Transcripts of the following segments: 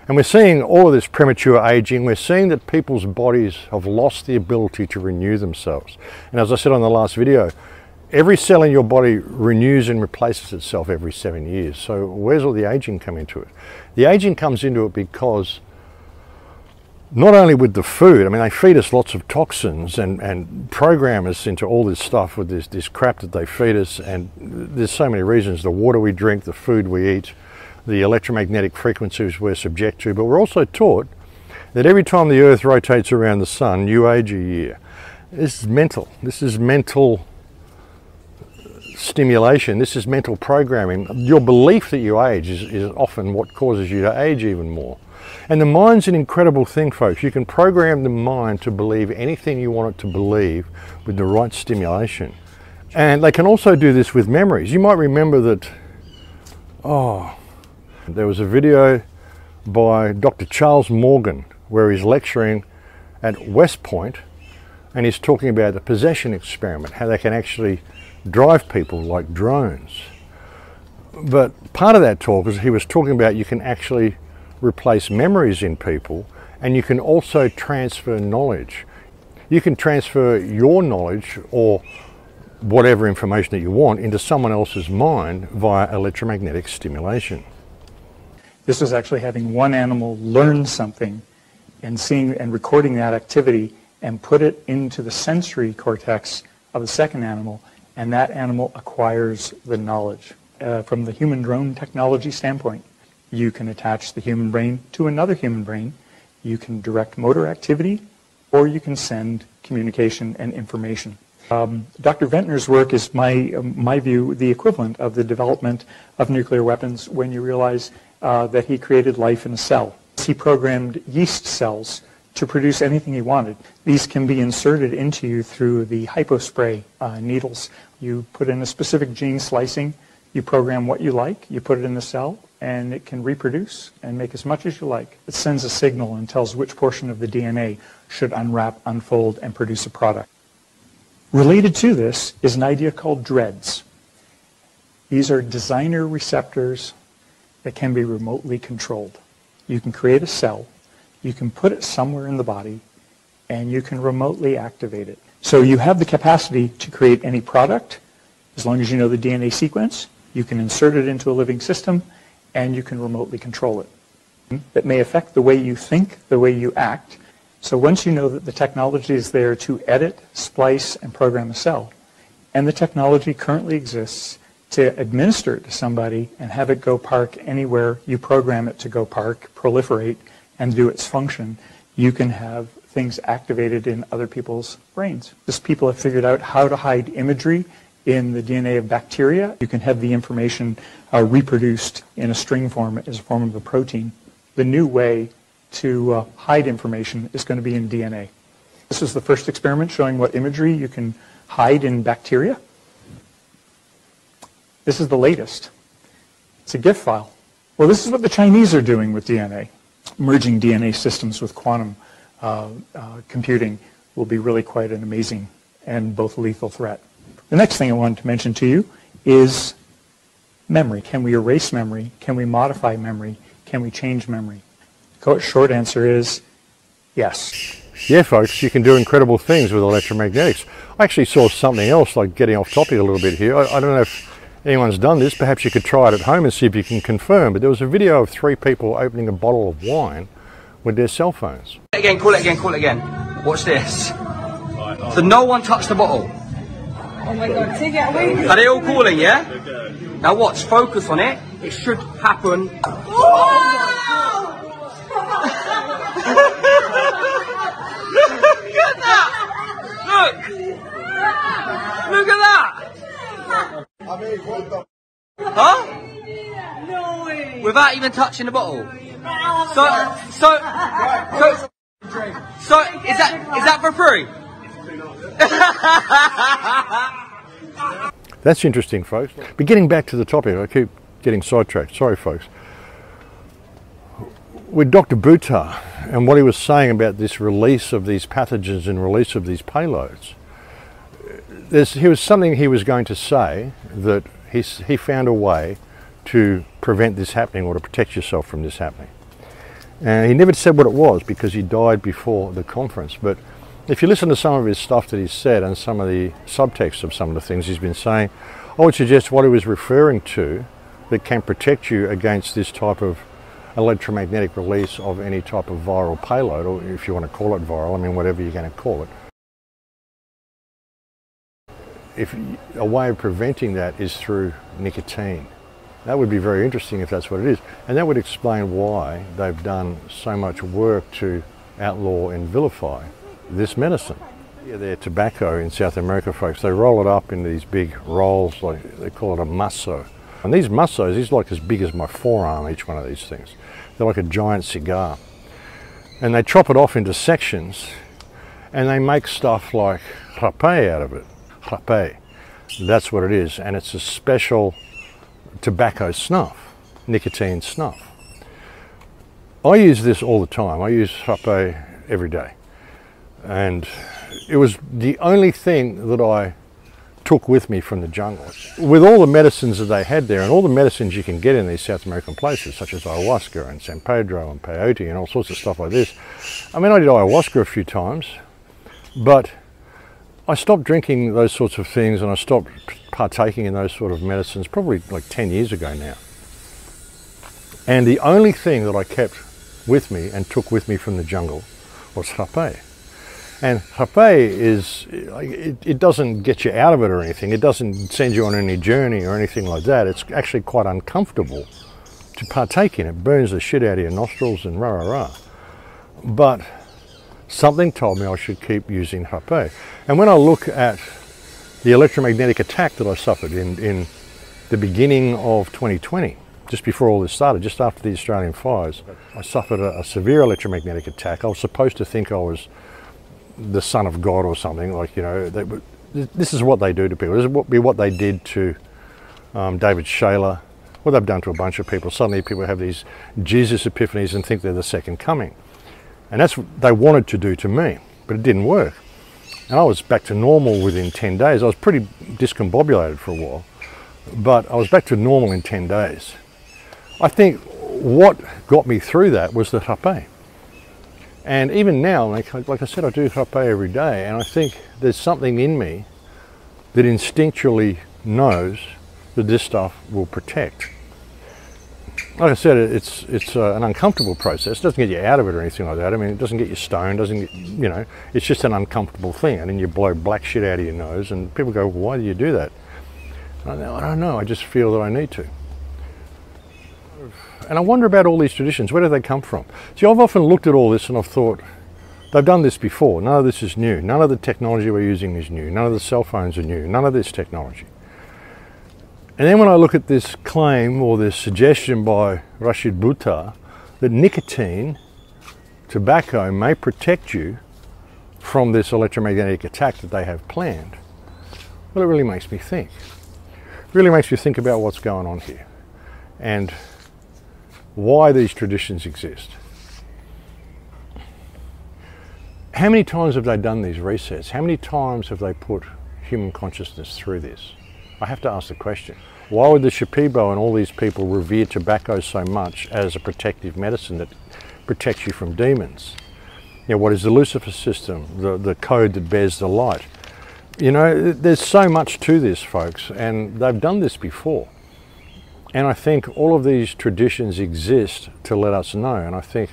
And we're seeing all of this premature aging. We're seeing that people's bodies have lost the ability to renew themselves. And as I said on the last video, every cell in your body renews and replaces itself every 7 years. So where's all the aging come into it? The aging comes into it because not only with the food, I mean, they feed us lots of toxins and program us into all this stuff with this crap that they feed us. And there's so many reasons: the water we drink, the food we eat, the electromagnetic frequencies we're subject to. But we're also taught that every time the Earth rotates around the sun, you age a year. This is mental. This is mental stimulation. This is mental programming. Your belief that you age is often what causes you to age even more. And the mind's an incredible thing, folks. You can program the mind to believe anything you want it to believe with the right stimulation. And they can also do this with memories. You might remember that, there was a video by Dr. Charles Morgan where he's lecturing at West Point, and he's talking about the possession experiment, how they can actually drive people like drones. But part of that talk was he was talking about you can actually replace memories in people, and you can also transfer knowledge. You can transfer your knowledge or whatever information that you want into someone else's mind via electromagnetic stimulation. This was actually having one animal learn something and seeing and recording that activity and put it into the sensory cortex of the second animal, and that animal acquires the knowledge. From the human drone technology standpoint, you can attach the human brain to another human brain, you can direct motor activity, or you can send communication and information. Dr. Ventnor's work is, my view, the equivalent of the development of nuclear weapons when you realize that he created life in a cell. He programmed yeast cells to produce anything he wanted. These can be inserted into you through the hypospray needles. You put in a specific gene slicing, you program what you like, you put it in the cell, and it can reproduce and make as much as you like. It sends a signal and tells which portion of the DNA should unwrap, unfold, and produce a product. Related to this is an idea called dreads. These are designer receptors that can be remotely controlled. You can create a cell, you can put it somewhere in the body, and you can remotely activate it. So you have the capacity to create any product, as long as you know the DNA sequence. You can insert it into a living system, and you can remotely control it. That may affect the way you think, the way you act. So once you know that the technology is there to edit, splice, and program a cell, and the technology currently exists to administer it to somebody and have it go park anywhere you program it to go park, proliferate, and do its function, you can have things activated in other people's brains. Just people have figured out how to hide imagery in the DNA of bacteria. You can have the information reproduced in a string form as a form of a protein. The new way to hide information is going to be in DNA. This is the first experiment showing what imagery you can hide in bacteria. This is the latest. It's a GIF file. Well, this is what the Chinese are doing with DNA. Merging DNA systems with quantum computing will be really quite an amazing and both lethal threat. The next thing I wanted to mention to you is memory. Can we erase memory? Can we modify memory? Can we change memory? The short answer is yes. Yeah, folks, you can do incredible things with electromagnetics. I actually saw something else, like getting off topic a little bit here. I don't know if anyone's done this. Perhaps you could try it at home and see if you can confirm. But there was a video of 3 people opening a bottle of wine with their cell phones. Again, call it again, call it again. Watch this. So no one touched the bottle. Oh my God, take it away. Are they all calling, yeah? Now watch, focus on it. It should happen. Look at that! Look at that! Huh? No way. Without even touching the bottle. So is that for free? That's interesting, folks. But getting back to the topic, I keep getting sidetracked. Sorry, folks. With Dr. Buttar and what he was saying about this release of these pathogens and release of these payloads, he was something he was going to say that he found a way to prevent this happening or to protect yourself from this happening. And he never said what it was because he died before the conference. But if you listen to some of his stuff that he's said and some of the subtext of some of the things he's been saying, I would suggest what he was referring to that can protect you against this type of electromagnetic release of any type of viral payload, or if you want to call it viral, I mean whatever you're going to call it. If a way of preventing that is through nicotine. That would be very interesting if that's what it is. And that would explain why they've done so much work to outlaw and vilify this medicine. Yeah, their tobacco in South America, folks, they roll it up into these big rolls, like they call it a masso. And these massos, these are like as big as my forearm, each one of these things. They're like a giant cigar. And they chop it off into sections and they make stuff like rapé out of it. Rapé, that's what it is. And it's a special tobacco snuff, nicotine snuff. I use this all the time. I use rapé every day. And it was the only thing that I took with me from the jungle. With all the medicines that they had there, and all the medicines you can get in these South American places, such as ayahuasca and San Pedro and peyote and all sorts of stuff like this. I mean, I did ayahuasca a few times, but I stopped drinking those sorts of things and I stopped partaking in those sort of medicines probably like 10 years ago now. And the only thing that I kept with me and took with me from the jungle was rapé. And rapé is, it doesn't get you out of it or anything. It doesn't send you on any journey or anything like that. It's actually quite uncomfortable to partake in. It burns the shit out of your nostrils and rah. But something told me I should keep using rapé. And when I look at the electromagnetic attack that I suffered in the beginning of 2020, just before all this started, just after the Australian fires, I suffered a severe electromagnetic attack. I was supposed to think I was the son of God or something, like, you know, this is what they do to people. This would be what they did to David Shayler, what they've done to a bunch of people. Suddenly people have these Jesus epiphanies and think they're the second coming. And that's what they wanted to do to me, but it didn't work. And I was back to normal within 10 days. I was pretty discombobulated for a while, but I was back to normal in 10 days. I think what got me through that was the rapé. And even now, like I said, I do rapé every day, and I think there's something in me that instinctually knows that this stuff will protect. Like I said, it's an uncomfortable process. It doesn't get you out of it or anything like that. I mean, it doesn't get you stoned, doesn't get, you know, it's just an uncomfortable thing. And then you blow black shit out of your nose, and people go, well, why do you do that? And I don't know, I just feel that I need to. And I wonder about all these traditions, where do they come from? See, I've often looked at all this and I've thought, they've done this before, none of this is new, none of the technology we're using is new, none of the cell phones are new, none of this technology. And then when I look at this claim or this suggestion by Rashid Buttar that nicotine, tobacco may protect you from this electromagnetic attack that they have planned, well, it really makes me think. It really makes me think about what's going on here and why these traditions exist. How many times have they done these resets? How many times have they put human consciousness through this? I have to ask the question. Why would the Shipibo and all these people revere tobacco so much as a protective medicine that protects you from demons? You know, what is the Lucifer system, the code that bears the light? You know, there's so much to this, folks, and they've done this before. And I think all of these traditions exist to let us know. And I think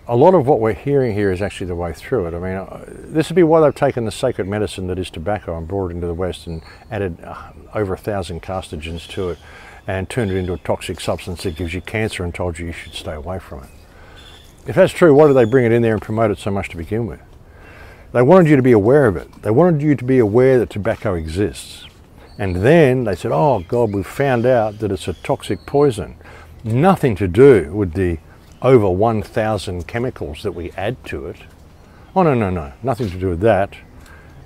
a lot of what we're hearing here is actually the way through it. I mean, this would be why they've taken the sacred medicine that is tobacco and brought it into the West and added over 1,000 carcinogens to it and turned it into a toxic substance that gives you cancer and told you should stay away from it. If that's true, why did they bring it in there and promote it so much to begin with? They wanted you to be aware of it. They wanted you to be aware that tobacco exists. And then they said, oh God, we've found out that it's a toxic poison. Nothing to do with the over 1,000 chemicals that we add to it. Oh, no, nothing to do with that.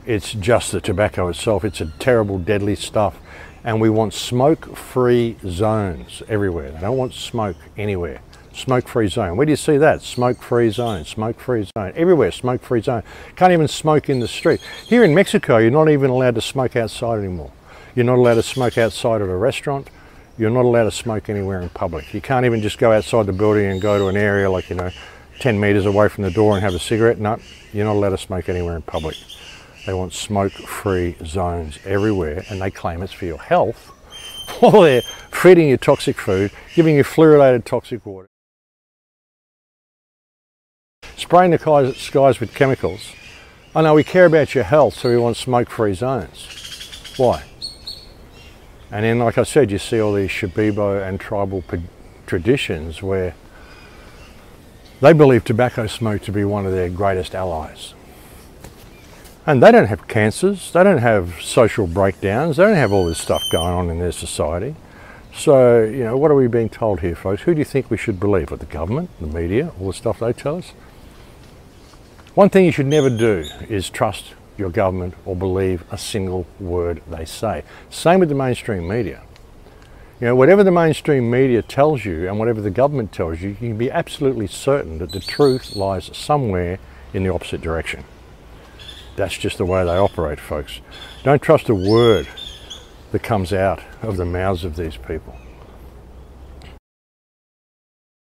It's just the tobacco itself. It's a terrible, deadly stuff. And we want smoke-free zones everywhere. They don't want smoke anywhere. Smoke-free zone. Where do you see that? Smoke-free zone, smoke-free zone. Everywhere, smoke-free zone. Can't even smoke in the street. Here in Mexico, you're not even allowed to smoke outside anymore. You're not allowed to smoke outside at a restaurant. you're not allowed to smoke anywhere in public. You can't even just go outside the building and go to an area like, 10 meters away from the door and have a cigarette. No, you're not allowed to smoke anywhere in public. They want smoke-free zones everywhere, and they claim it's for your health while they're feeding you toxic food, giving you fluoridated toxic water, spraying the skies with chemicals. Oh no, we care about your health, so we want smoke-free zones. Why? And then, like I said, you see all these Shipibo and tribal traditions where they believe tobacco smoke to be one of their greatest allies. And they don't have cancers, they don't have social breakdowns, they don't have all this stuff going on in their society. So, what are we being told here, folks? Who do you think we should believe? What, the government, the media, all the stuff they tell us? One thing you should never do is trust your government or believe a single word they say. Same with the mainstream media. Whatever the mainstream media tells you and whatever the government tells you, you can be absolutely certain that the truth lies somewhere in the opposite direction. That's just the way they operate, folks. Don't trust a word that comes out of the mouths of these people.